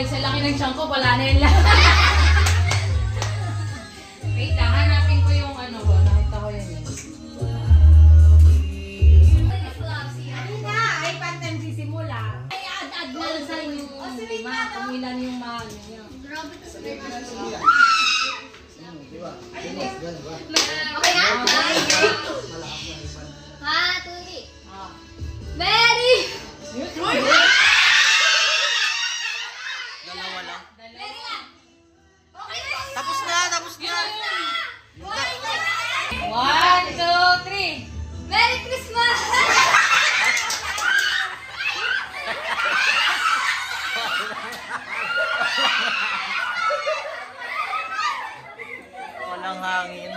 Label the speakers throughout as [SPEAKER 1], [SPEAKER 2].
[SPEAKER 1] guys, sa laki ng tiyan ko, wala na yun lang. Wait lang, hanapin ko yung ano ko. Nakita ko yun eh.
[SPEAKER 2] Ay, pantan sisimula.
[SPEAKER 1] Ay, add na lang sa yung kung ilan yung mahal niya.
[SPEAKER 2] Okay na? Ha, Tuli. Very!
[SPEAKER 3] Dalawa lang.
[SPEAKER 2] Very lang. Okay na.
[SPEAKER 3] Tapos na, tapos na.
[SPEAKER 1] 1, 2, 3.
[SPEAKER 2] Merry Christmas!
[SPEAKER 3] Walang hangin.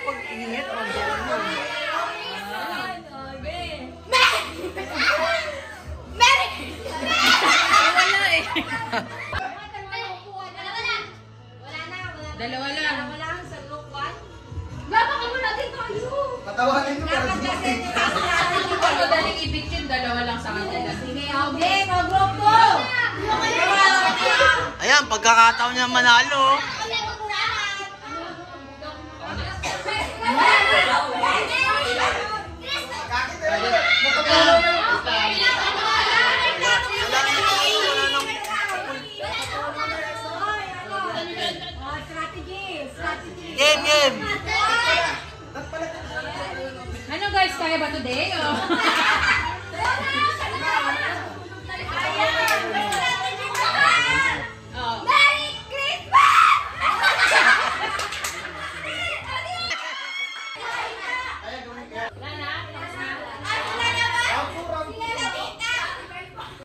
[SPEAKER 3] Pag init, mag-gano'n mo.
[SPEAKER 1] Dalawa lang.
[SPEAKER 4] Patawanin mo para
[SPEAKER 1] Ang madaling ibitin, dalawa lang sa kanila.
[SPEAKER 3] Ayan, pagkakataon niya manalo. Game, game.
[SPEAKER 1] Ano guys, kaya ba today? Oh.
[SPEAKER 2] Merry Christmas!
[SPEAKER 1] Wala na?